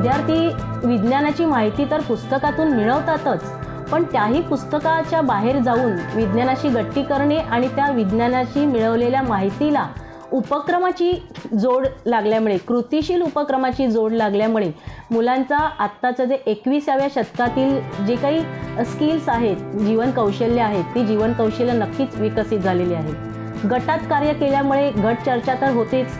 विद्यार्थी विज्ञानाची माहिती तर पुस्तकातून मिळवतातच, पण त्याही पुस्तकाच्या बाहेर जाऊन विज्ञानाशी गट्टी करणे आणि त्या विज्ञानाशी मिळवलेल्या माहितीला उपक्रमाची जोड लागल्यामुळे, कृतीशील उपक्रमाची जोड लागल्यामुळे मुलांचा आत्ताचं जे 21व्या शतकातील जे काही स्किल्स आहेत, जीवन कौशल्य आहेत, ती जीवन कौशल्य नक्कीच विकसित झालेली आहेत. गटात कार्य केल्यामुळे गट चर्चा तर होतेच,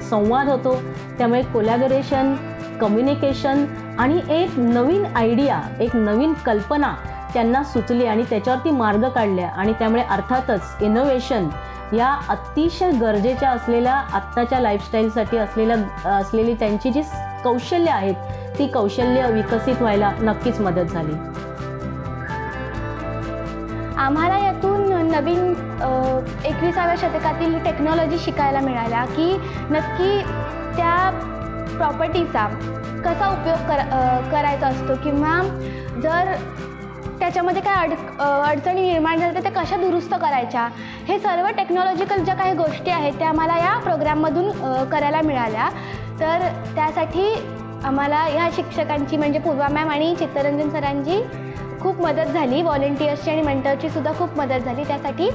संवाद होतो, त्यामुळे कोलॅबोरेशन, कम्युनिकेशन आणि एक नवीन आयडिया, एक नवीन कल्पना त्यांना सुचली आणि त्याच्यावरती मार्ग काढल्या आणि त्यामुळे अर्थातच इनोव्हेशन या अतिशय गरजेच्या असलेल्या आत्ताच्या लाईफस्टाईलसाठी असलेली त्यांची जी कौशल्य आहेत, ती कौशल्य विकसित व्हायला नक्कीच मदत झाली. आम्हाला यातून नवीन 21व्या शतकातील टेक्नॉलॉजी शिकायला मिळाल्या की नक्की त्या प्रॉपर्टीचा कसा उपयोग करायचा असतो किंवा जर त्याच्यामध्ये काय अडचणी निर्माण झाल्या तर त्या कशा दुरुस्त करायच्या, हे सर्व टेक्नॉलॉजिकल ज्या काही गोष्टी आहेत त्या आम्हाला या प्रोग्राममधून करायला मिळाल्या. तर त्यासाठी आम्हाला ह्या शिक्षकांची म्हणजे पूर्वा मॅम आणि चित्तरंजन सरांची खूप मदत झाली, व्हॉलेंटियर्सची आणि मेंटरची सुद्धा खूप मदत झाली. त्यासाठी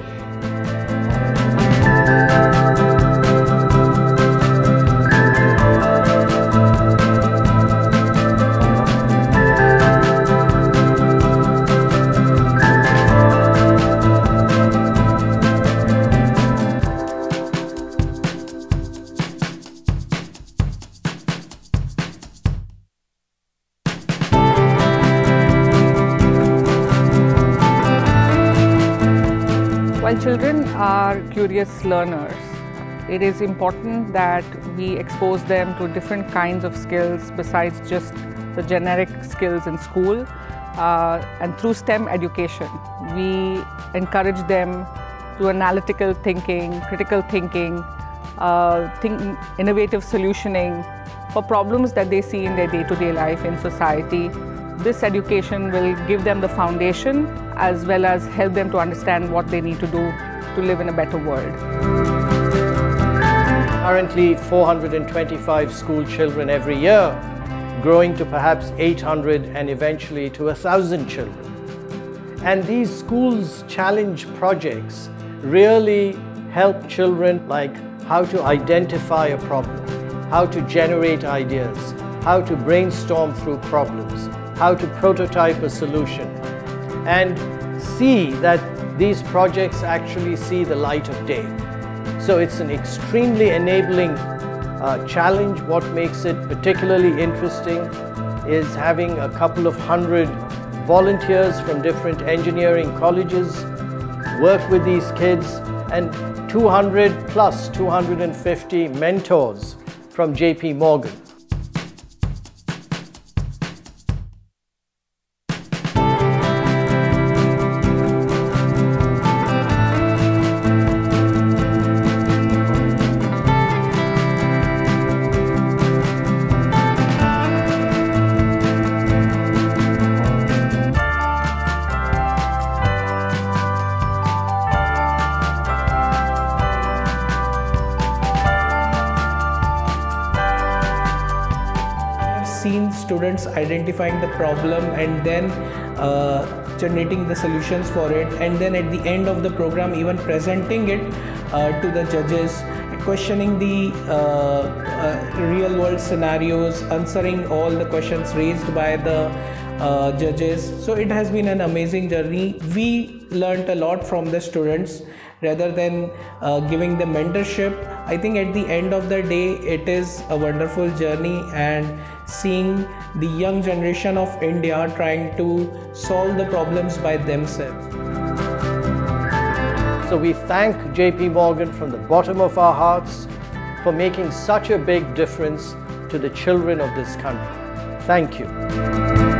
While children are curious learners, it is important that we expose them to different kinds of skills besides just the generic skills in school. And through STEM education, we encourage them to analytical thinking, critical thinking, innovative solutioning for problems that they see in their day-to-day life in society. This education will give them the foundation as well as help them to understand what they need to do to live in a better world. Currently 425 school children every year, growing to perhaps 800 and eventually to 1,000 children. And these schools challenge projects really help children like how to identify a problem, how to generate ideas, how to brainstorm through problems, how to prototype a solution, and see that these projects actually see the light of day. So it's an extremely enabling challenge. What makes it particularly interesting is having a couple of hundred volunteers from different engineering colleges work with these kids, and 200 plus 250 mentors from JP Morgan. Seen students identifying the problem and then generating the solutions for it, and then at the end of the program even presenting it to the judges, questioning the real world scenarios, answering all the questions raised by the judges. So it has been an amazing journey. We learnt a lot from the students rather than giving them mentorship. I think at the end of the day it is a wonderful journey, and seeing the young generation of India trying to solve the problems by themselves. So we thank JP Morgan from the bottom of our hearts for making such a big difference to the children of this country. Thank you.